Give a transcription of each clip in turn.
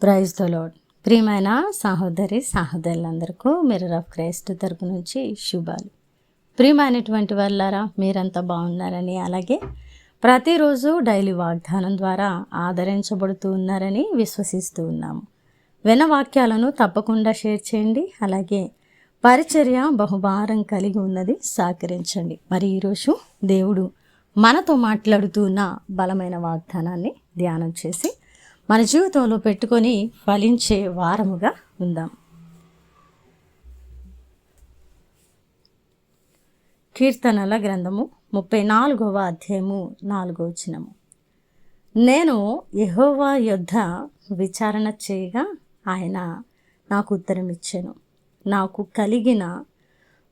Praise the lord. ప్రియమైన సహోదరి సహోదరులందరికీ mirror of Christ తరపు నుంచి శుభాలు. ప్రియమైనటువంటి వాళ్ళారా, మీరంతా బాగున్నారని, అలాగే ప్రతిరోజు డైలీ వాగ్దానం ద్వారా ఆదరించబడుతూ ఉన్నారని విశ్వసిస్తూ ఉన్నాము. విన్న వాక్యాలను తప్పకుండా షేర్ చేయండి. అలాగే పరిచర్య బహుభారం కలిగి ఉన్నది, సహకరించండి. మరి ఈరోజు దేవుడు మనతో మాట్లాడుతూ ఉన్న బలమైన వాగ్దానాన్ని ధ్యానం చేసి మన జీవితంలో పెట్టుకొని ఫలించే వారముగా ఉందాం. కీర్తనల గ్రంథము 34వ అధ్యాయము 4వ వచనము. నేను యెహోవా యొద్ద విచారణ చేయగా ఆయన నాకు ఉత్తరం ఇచ్చెను. నాకు కలిగిన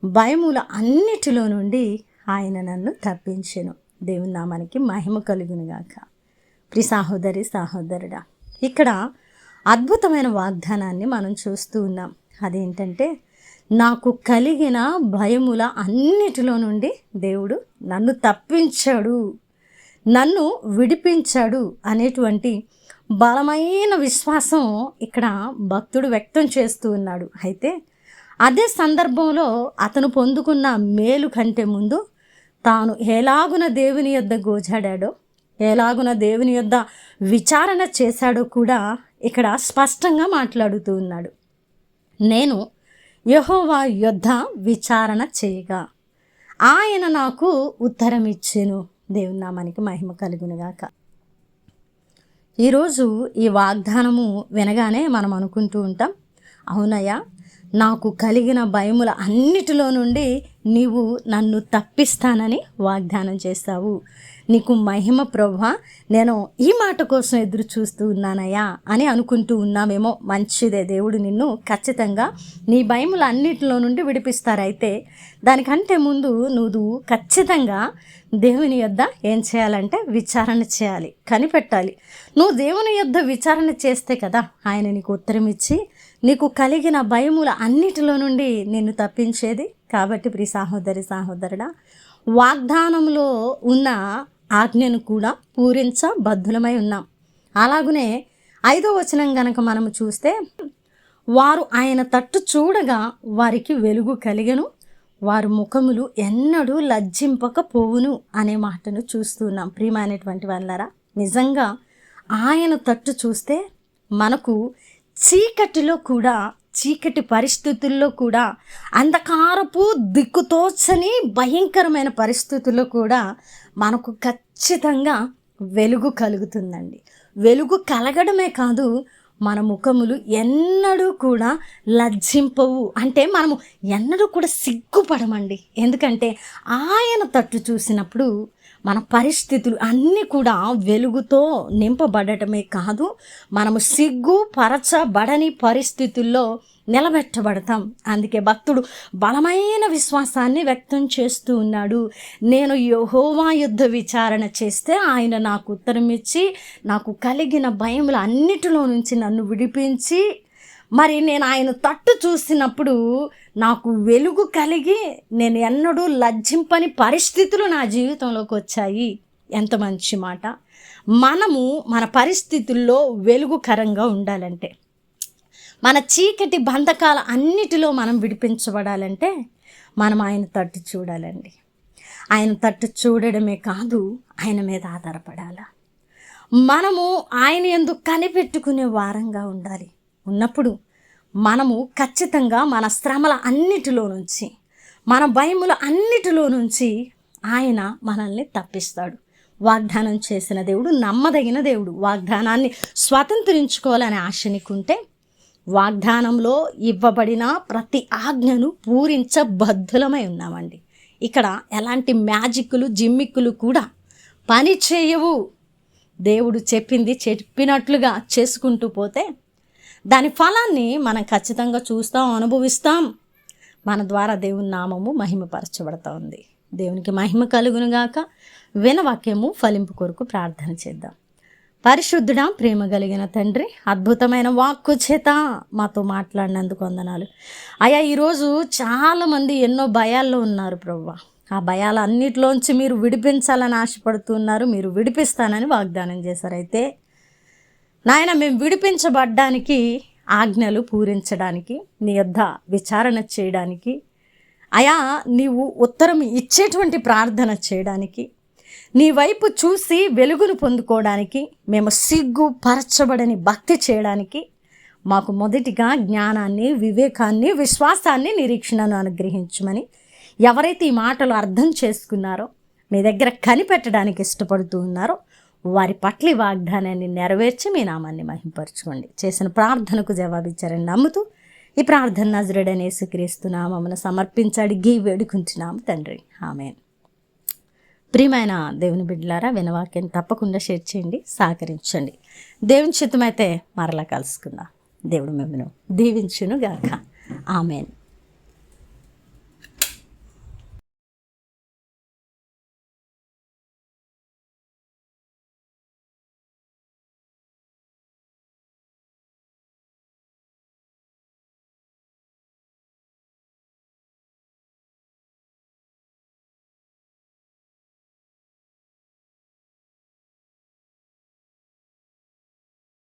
భయముల అన్నిటిలో నుండి ఆయన నన్ను తప్పించెను. దేవుని నామానికి మహిమ కలుగునుగాక. ప్రియ సహోదరి సహోదరుడా, ఇక్కడ అద్భుతమైన వాగ్దానాన్ని మనం చూస్తూ ఉన్నాం. అదేంటంటే, నాకు కలిగిన భయముల అన్నిటిలో నుండి దేవుడు నన్ను తప్పించాడు, నన్ను విడిపించాడు అనేటువంటి బలమైన విశ్వాసం ఇక్కడ భక్తుడు వ్యక్తం చేస్తూ ఉన్నాడు. అయితే అదే సందర్భంలో అతను పొందుకున్న మేలు కంటే ముందు తాను ఎలాగున దేవుని యొద్ద గోజాడాడో, ఎలాగున దేవుని యొద్ద విచారణ చేశాడో కూడా ఇక్కడ స్పష్టంగా మాట్లాడుతూ ఉన్నాడు. నేను యెహోవా యొద్ద విచారణ చేయగా ఆయన నాకు ఉత్తరం ఇచ్చెను. దేవుని నామానికి మహిమ కలుగునుగాక. ఈరోజు ఈ వాగ్దానము వినగానే మనం అనుకుంటూ ఉంటాం, అవునయ్యా, నాకు కలిగిన భయముల అన్నిటిలో నుండి నీవు నన్ను తప్పిస్తానని వాగ్దానం చేస్తావు. నీకు మహిమ ప్రభువా, నేను ఈ మాట కోసం ఎదురు చూస్తూ ఉన్నానయ్యా అని అనుకుంటూ ఉన్నామేమో. మంచిదే, దేవుడు నిన్ను ఖచ్చితంగా నీ భయముల అన్నిటిలో నుండి విడిపిస్తారైతే దానికంటే ముందు నువ్వు ఖచ్చితంగా దేవుని యొద్ద ఏం చేయాలంటే విచారణ చేయాలి, కనిపెట్టాలి. నువ్వు దేవుని యొద్ద విచారణ చేస్తే కదా ఆయన నీకు ఉత్తరం ఇచ్చి నీకు కలిగిన భయముల అన్నిటిలో నుండి నిన్ను తప్పించేది. కాబట్టి ప్రియ సహోదరి సహోదరుడా, వాగ్దానంలో ఉన్న ఆజ్ఞను కూడా పూరించబద్ధులమై ఉన్నాం. అలాగునే 5వ వచనం గనక మనము చూస్తే, వారు ఆయన తట్టు చూడగా వారికి వెలుగు కలిగెను, వారి ముఖములు ఎన్నడూ లజ్జింపకపోవును అనే మాటను చూస్తున్నాం. ప్రియమైనటువంటి వాళ్ళారా, నిజంగా ఆయన తట్టు చూస్తే మనకు చీకటిలో కూడా, చీకటి పరిస్థితుల్లో కూడా, అంధకారపు దిక్కుతోచని భయంకరమైన పరిస్థితుల్లో కూడా మనకు ఖచ్చితంగా వెలుగు కలుగుతుందండి. వెలుగు కలగడమే కాదు, మన ముఖములు ఎన్నడూ కూడా లజ్జింపవు. అంటే మనము ఎన్నడూ కూడా సిగ్గుపడమండి. ఎందుకంటే ఆయన తట్టు చూసినప్పుడు మన పరిస్థితులు అన్నీ కూడా వెలుగుతో నింపబడటమే కాదు, మనము సిగ్గుపరచబడని పరిస్థితుల్లో నిలబెట్టబడతాం. అందుకే భక్తుడు బలమైన విశ్వాసాన్ని వ్యక్తం చేస్తూ ఉన్నాడు. నేను యెహోవా యొద్ద విచారణ చేస్తే ఆయన నాకు ఉత్తరం ఇచ్చి నాకు కలిగిన భయముల అన్నిటిలో నుంచి నన్ను విడిపించి, మరి నేను ఆయన తట్టు చూసినప్పుడు నాకు వెలుగు కలిగి నేను ఎన్నడూ లజ్జింపని పరిస్థితులు నా జీవితంలోకి వచ్చాయి. ఎంత మంచి మాట. మనము మన పరిస్థితుల్లో వెలుగుకరంగా ఉండాలంటే, మన చీకటి బంధకాల అన్నిటిలో మనం విడిపించబడాలంటే మనం ఆయన తట్టు చూడాలండి. ఆయన తట్టు చూడడమే కాదు, ఆయన మీద ఆధారపడాలి. మనము ఆయన యందు కనిపెట్టుకునే వారంగా ఉండాలి. ఉన్నప్పుడు మనము ఖచ్చితంగా మన శ్రమల అన్నిటిలో నుంచి, మన భయముల అన్నిటిలో నుంచి ఆయన మనల్ని తప్పిస్తాడు. వాగ్దానం చేసిన దేవుడు నమ్మదగిన దేవుడు. వాగ్దానాన్ని స్వతంత్రించుకోవాలనే ఆశ నీకుంటే వాగ్దానంలో ఇవ్వబడిన ప్రతి ఆజ్ఞను పూరించబద్ధులమై ఉన్నామండి. ఇక్కడ ఎలాంటి మ్యాజిక్లు జిమ్మిక్కులు కూడా పని చేయవు. దేవుడు చెప్పింది చెప్పినట్లుగా చేసుకుంటూ పోతే దాని ఫలాన్ని మనం ఖచ్చితంగా చూస్తాం, అనుభవిస్తాం. మన ద్వారా దేవుని నామము మహిమపరచబడతా ఉంది. దేవునికి మహిమ కలుగునుగాక. వినవాక్యము ఫలింపు కొరకు ప్రార్థన చేద్దాం. పరిశుద్ధుడా, ప్రేమ కలిగిన తండ్రి, అద్భుతమైన వాక్కు చేత మాతో మాట్లాడినందుకు వందనాలు అయ్యా. ఈరోజు చాలామంది ఎన్నో భయాల్లో ఉన్నారు ప్రభువా. ఆ భయాలన్నిటిలోంచి మీరు విడిపించాలని ఆశపడుతున్నారు. మీరు విడిపిస్తానని వాగ్దానం చేశారు. అయితే నాయన మేము విడిపించబడ్డానికి, ఆజ్ఞలు పూరించడానికి, నీ యొద్ద విచారణ చేయడానికి, అయా నీవు ఉత్తరం ఇచ్చేటువంటి ప్రార్థన చేయడానికి, నీ వైపు చూసి వెలుగును పొందుకోవడానికి, మేము సిగ్గుపరచబడని భక్తి చేయడానికి మాకు మొదటిగా జ్ఞానాన్ని, వివేకాన్ని, విశ్వాసాన్ని, నిరీక్షణను అనుగ్రహించమని ఎవరైతే ఈ మాటలు అర్థం చేసుకున్నారో, మీ దగ్గర కనిపెట్టడానికి ఇష్టపడుతూ ఉన్నారో వారి పట్ల ఈ వాగ్దానాన్ని నెరవేర్చి మీ నామాన్ని మహింపరచుకోండి. చేసిన ప్రార్థనకు జవాబిచ్చారని నమ్ముతూ ఈ ప్రార్థన నజరేయుడైన యేసుక్రీస్తు నామమున సమర్పించి అడిగి వేడుకుంటున్నాము తండ్రి, ఆమేన్. ప్రియమైన దేవుని బిడ్డలారా, వినవాక్యాన్ని తప్పకుండా షేర్ చేయండి, సహకరించండి. దేవుని చిత్తమైతే మరలా కలుసుకుందాం. దేవుడు మిమ్మల్ని దీవించును గాక. ఆమేన్.